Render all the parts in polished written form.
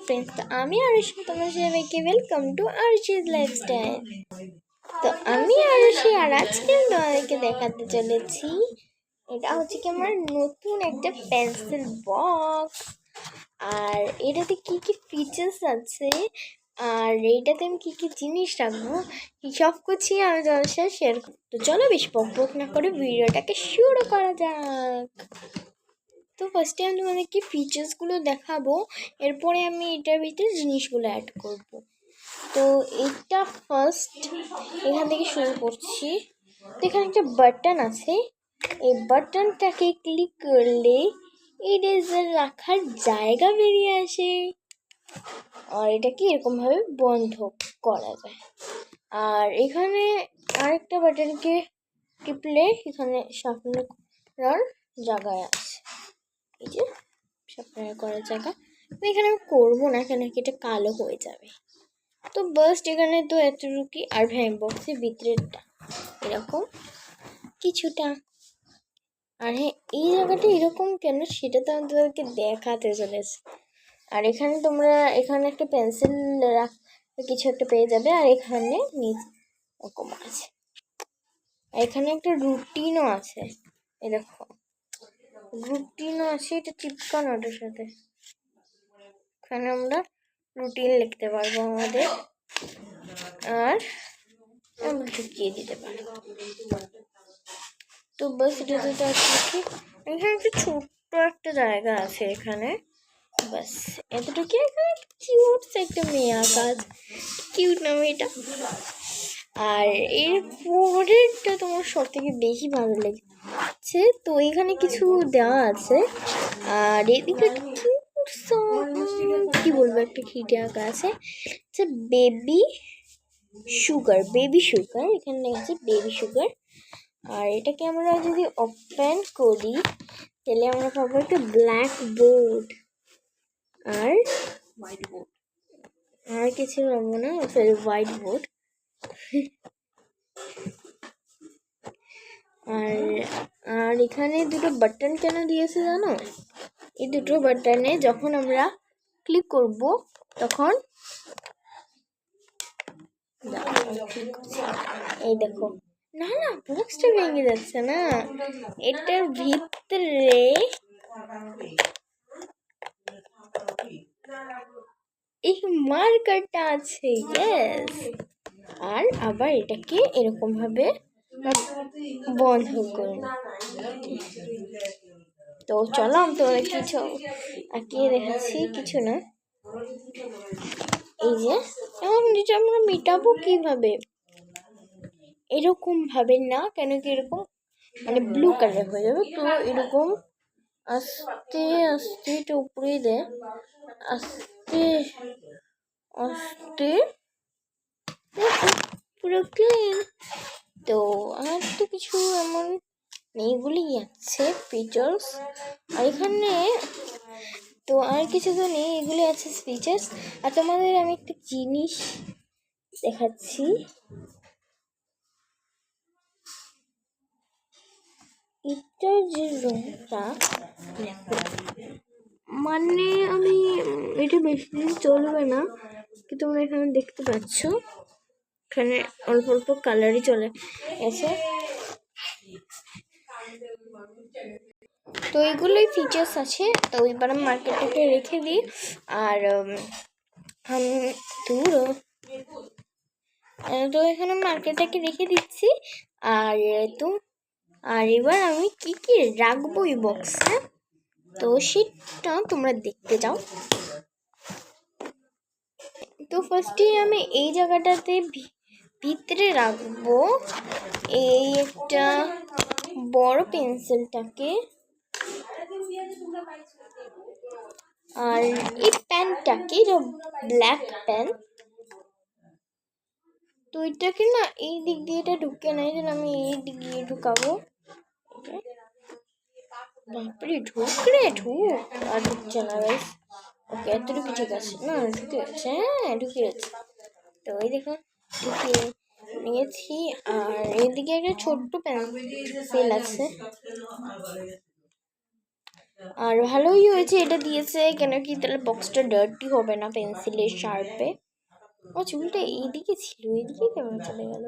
Friends, তো আমি আরুষি, তোমার সবাইকে ওয়েলকাম টু আরুষিজ লাইফস্টাইল। তো আমি আরুষি, আর আজকে তোমাদেরকে দেখাতে চলেছি এটা হচ্ছে কি আমার নতুন একটা পেন্সিল বক্স। আর এটাতে কি কি ফিচার্স আছে, আর এইটাতে আমি কী কী জিনিস রাখবো, সব কিছুই আমি তোমার সাথে শেয়ার করবো। তো চলো বেশ বক না করে ভিডিওটাকে শুরু করা যাক। তো ফার্স্টে আমি তোমাদেরকে ফিচার্সগুলো দেখাবো, এরপরে আমি এটার ভিতরে জিনিসগুলো অ্যাড করব। তো এটা ফার্স্ট এখান থেকে শুরু করছি। তো এখানে একটা বাটন আছে, এই বাটনটাকে ক্লিক করলে ইরেজার রাখার জায়গা বেরিয়ে আসে, আর এটাকে এরকমভাবে বন্ধ করা যায়। আর এখানে আরেকটা বাটনকে টিপলে এখানে শার্পনার করার জায়গায় আছে, এই যে শার্পনার করার জায়গা। তো এখানে আমি করবো না, কেন কি এটা কালো হয়ে যাবে। তো বাস্ট এখানে তো এতটুকুই। আর ভ্যাম বক্সের ভিতরেরটা এরকম কিছুটা। আর হ্যাঁ, এই জায়গাটা এরকম কেন সেটা তো আমি তোমাদেরকে দেখাতে চলেছি। আর এখানে তোমরা এখানে একটা পেন্সিল কিছু একটা পেয়ে যাবে। আর এখানে নিচ এরকম আছে, আর এখানে একটা রুটিনও আছে, এরকম রুটিনও আছে। এটা চিপকানো ওটার সাথে, এখানে আমরা রুটিন লিখতে পারবো আমাদের, আর আমরা ঢুকিয়ে দিতে পারবো। তো বাস এটা যেটা আছে কি, এখানে একটা ছোট্ট একটা জায়গা আছে এখানে, বাস এতটুকু। এখানে কিউট একটা মেয়ে কাজ, কিউট না মেয়েটা। আর এর পরেরটা তোমার সব থেকে বেশি ভালো লেগেছে। তো এখানে কিছু দেওয়া আছে, আর এদিকে কি বলবো, একটা খিটে আঁকা আছে, বেবি সুগার। এখানে লেগেছে বেবি সুগার। আর এটাকে আমরা যদি ওপেন করি তাহলে আমরা পাবো একটা ব্ল্যাক বোর্ড আর হোয়াইট বোর্ড। আর কিছু পাবো না, সরি হোয়াইট বোর্ড। আর এখানে দুটো বাটন কেন দিয়েছে জানো? এই দুটো বাটনে যখন আমরা ক্লিক করব তখন এই দেখো, না না বক্সটা ভেঙে যাচ্ছে না, এটার ভিতরে এই মার্কারটা আছে। ইয়েস। আর আবার এটাকে এরকম ভাবে বন্ধ করুন। তো চলো আমি তোমাদের কিছু আঁকিয়ে দেখাচ্ছি, কিছু না। এই যে এখন যেটা আমরা মেটাবো কিভাবে, এরকম ভাবে না, কেন কি এরকম মানে ব্লু কালার হয়ে যাবে। তো এরকম আস্তে আস্তে এটা উপরে দেয়, আস্তে আস্তে পুরো ক্লিন। তো আর তো কিছু এমন এইগুলি আছে ফিচার্স। আর এখানে তো আর কিছু তো নেই, এগুলি আছে ফিচার্স। আর তোমাদের আমি একটা জিনিস দেখাচ্ছি, এটার যে রংটা, মানে আমি এটা বেশি দিন চলবে না, কিন্তু তোমরা এখানে দেখতে পাচ্ছ এখানে অল্প অল্প কালারই চলে গেছে। তো এইগুলোই ফিচার্স আছে। তো এবার আমি মার্কেটটাকে রেখে দিই, আর তো এখানে মার্কেটটাকে রেখে দিচ্ছি। আর আর এবার আমি কি কি রাখবো এই বক্সে, তো সেটা তোমরা দেখতে যাও। তো ফার্স্টে আমি এই জায়গাটাতে ভিতরে রাখবো এই একটা বড় পেন্সিলটাকে, আর এই পেনটাকে, ব্ল্যাক পেন। তো এটাকে না এই দিক দিয়ে এটা ঢুকে নাই, যেন আমি এই দিক দিয়ে ঢুকাবো। বাপরে ঢুক আর ঢুকছে না গাইস। ওকে এতটুকু ঠিক আছে, না ঢুকে গেছে, হ্যাঁ ঢুকে গেছে। তো এই দেখো ঢুকিয়ে নিয়েছি। আর এদিকে একটা ছোট্ট পেন্সিল আছে, আর ভালোই হয়েছে এটা দিয়েছে, কেন কি তাহলে বক্সটা ডার্টি হবে না পেন্সিলের শার্পে। ও চুলটা এইদিকে ছিল, এইদিকে কেমন চলে গেল?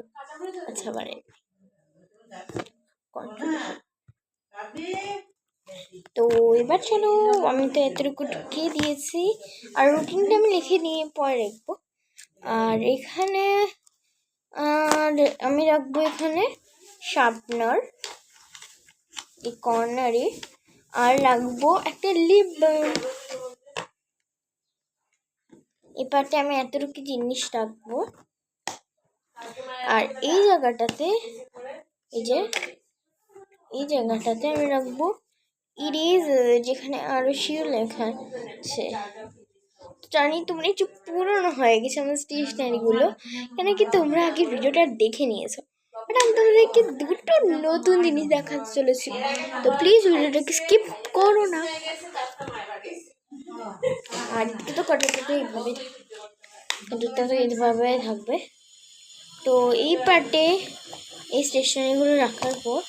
আচ্ছা মানে তো এবার চলো, আমি তো এতটুকু ঢুকিয়ে দিয়েছি আর রুটিনটা আমি লিখে নিয়ে পরে রাখবো। আর এখানে আর আমি রাখবো এখানে শার্পনার এই কর্নারে, আর রাখবো একটা লিপ বাম। এই পার্টে আমি এতটুকু জিনিস রাখবো। আর এই জায়গাটাতে এই জায়গাটাতে আমি রাখবো ইরেজার, যেখানে আরো শিও লেখা আছে। জানি তোমরা একটু পুরনো হয়ে গেছে আমার স্টেশনারিগুলো, কেন কি তোমরা আগে ভিডিওটা দেখে নিয়েছো, বাট আমি তোমাদেরকে দুটো নতুন জিনিস দেখাতে চলেছি। তো প্লিজ ভিডিওটাকে স্কিপ করো না। আর তো কটাটা এইভাবে থাকবে। তো এই পার্টে এই স্টেশনারিগুলো রাখার পর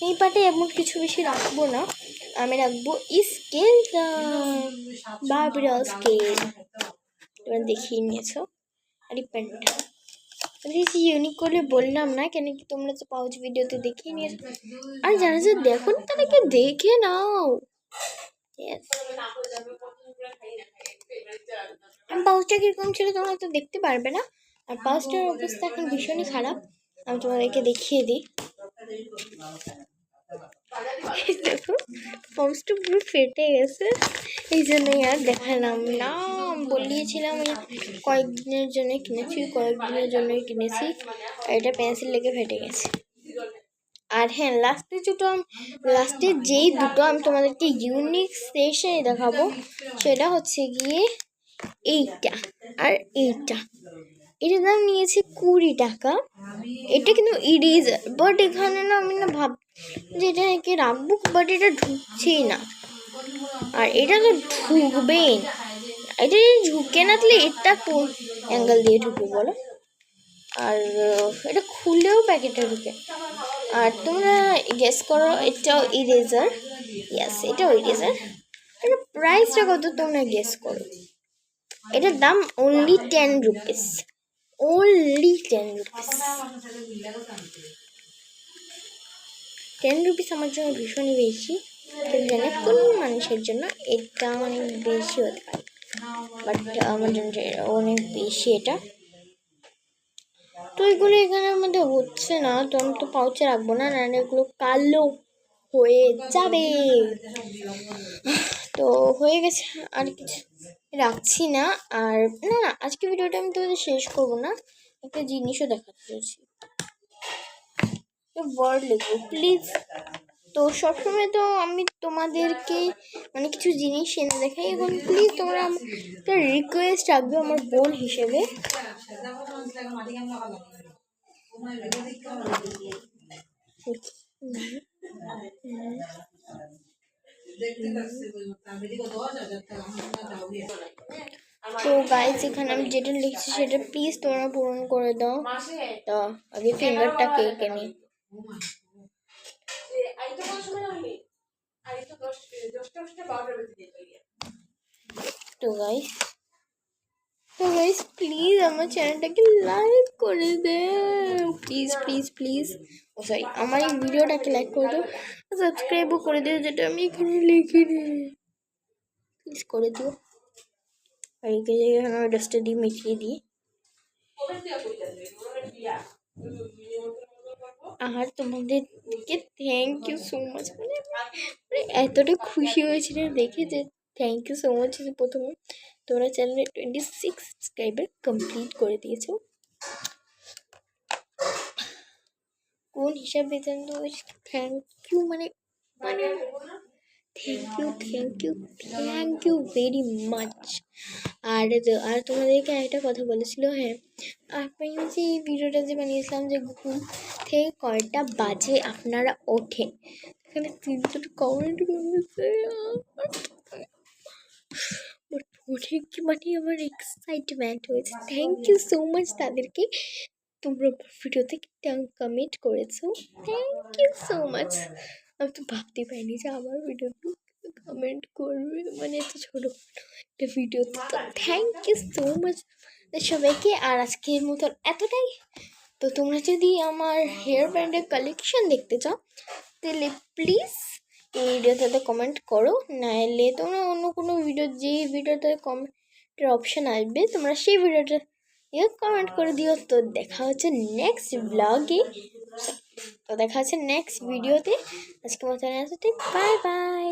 এই পার্টে এমন কিছু বেশি রাখবো না, আমি রাখবো স্কেলটা, বারবিডল স্কেল। তোমরা দেখিয়ে নিয়েছো। আর এই প্যান্টটা বেশি ইউনিক করে বললাম না, কেন কি তোমরা তো পাউচ ভিডিওতে দেখিয়ে নিয়েছো। আর যারা যারা দেখো তাদেরকে দেখে নাও। পাউচটা কিরকম ছিল তোমরা তো দেখতে পারবে না, আর পাউচটার অবস্থা এখন ভীষণই খারাপ। আমি তোমাদেরকে দেখিয়ে দিই। দেখো পাউচটা পুরো ফেটে গেছে, এই জন্যই আর দেখালাম না। বলিয়েছিলাম কয়েকদিনের জন্য কয়েকদিনের জন্যই কিনেছি, আর এটা পেন্সিল লেগে ফেটে গেছে। আর হ্যাঁ, লাস্টে যেই দুটো আমি তোমাদেরকে ইউনিক স্টেশনারি দেখাবো, সেটা হচ্ছে গিয়ে এইটা আর এইটা। এটার দাম নিয়েছে 20 টাকা। এটা কিন্তু ইরেজার, বাট এখানে না আমি না ভাব যে এটা একে রাখবো, বাট এটা ঢুকছেই না। আর এটা তো ঢুকবেই না, এটা ঢুকে না, তাহলে এটা কোন অ্যাঙ্গেল দিয়ে ঢুকবে বলো? আর এটা খুললেও প্যাকেটে ঢুকে। আর তোমরা গেস করো এটাও ইরেজার। ইয়াস, এটাও ইরেজার। এটা প্রাইসটা কত তোমরা গেস করো। এটার দাম only 10 rupees, only 10 rupees। 10 rupees আমার জন্য ভীষণই বেশি, কিন্তু জানে কোন মানুষের জন্য এটা অনেক বেশি হতে পারে, বাট আমার জন্য অনেক বেশি এটা। তো এগুলো এখানের মধ্যে হচ্ছে না, তো আমি তো পাউচে রাখবো না, না এগুলো কালো হয়ে যাবে। তো হয়ে গেছে, আর কিছু রাখছি না। আর না, আজকে ভিডিওটা আমি তোমাদের শেষ করবো না, একটা জিনিসও দেখাতে চাইছি। ওয়ার্ড লিখবো প্লিজ। তো সবসময় তো আমি তোমাদেরকে মানে কিছু জিনিস এনে দেখাই, এখন প্লিজ তোমরা একটা রিকোয়েস্ট রাখবে আমার বোন হিসেবে। তো গাইস, এখানে আমি যেটা লিখছি সেটা প্লিজ তোমরা পূরণ করে দাও। তো আগে ফিঙ্গারটা কেটে নি। তো গাইস প্লিজ আমার চ্যানেলটাকে লাইক করে দে, প্লিজ প্লিজ প্লিজ। ও সরি, আমার এই ভিডিওটাকে লাইক করে দাও, সাবস্ক্রাইবও করে দিও, যেটা আমি এখানে লিখে দিই, প্লিজ করে দিও। আর এখানে আমি ডাস্টটা দিয়ে মিশিয়ে দিই। আর তোমাদেরকে থ্যাংক ইউ সো মাচ, মানে এতটা খুশি হয়েছিল দেখে যে থ্যাংক ইউ সো মাচ। প্রথমে তোমরা চ্যানেলে 26 সাবস্ক্রাইবার কমপ্লিট করে দিয়েছো, কোন হিসাবে জানো? থ্যাংক ইউ মানে মানে থ্যাংক ইউ ভেরি মাচ। আর তোমাদেরকে একটা কথা বলেছিল, হ্যাঁ আমি যে এই ভিডিওটা যে বানিয়েছিলাম যে ঘুম থেকে কয়টা বাজে আপনারা ওঠেন, এখানে 3টা কমেন্ট করেছে। অনেক মানে আমার এক্সাইটমেন্ট হয়েছে, থ্যাংক ইউ সো মাচ তাদেরকে। তোমরা ভিডিওতে কমেন্ট করেছো, থ্যাংক ইউ সো মাচ। আমি তো ভাবতে পারিনি যে আমার ভিডিও কমেন্ট করবে, মানে এত ছোটো একটা ভিডিওতে। তো থ্যাংক ইউ সো মাচ সবাইকে। আর আজকের মতন এতটাই। তো তোমরা যদি আমার হেয়ার ব্যান্ডের কালেকশন দেখতে চাও তাহলে প্লিজ এই ভিডিওটাতে কমেন্ট করো, নাহলে তোমরা অন্য কোনো ভিডিও, যে ভিডিওতে কমেন্টের অপশান আসবে তোমরা সেই ভিডিওটা কমেন্ট করে দিও। তো দেখা হচ্ছে নেক্সট ব্লগে, তো দেখা হচ্ছে নেক্সট ভিডিওতে। আজকে মতন এতটাই, বাই বাই।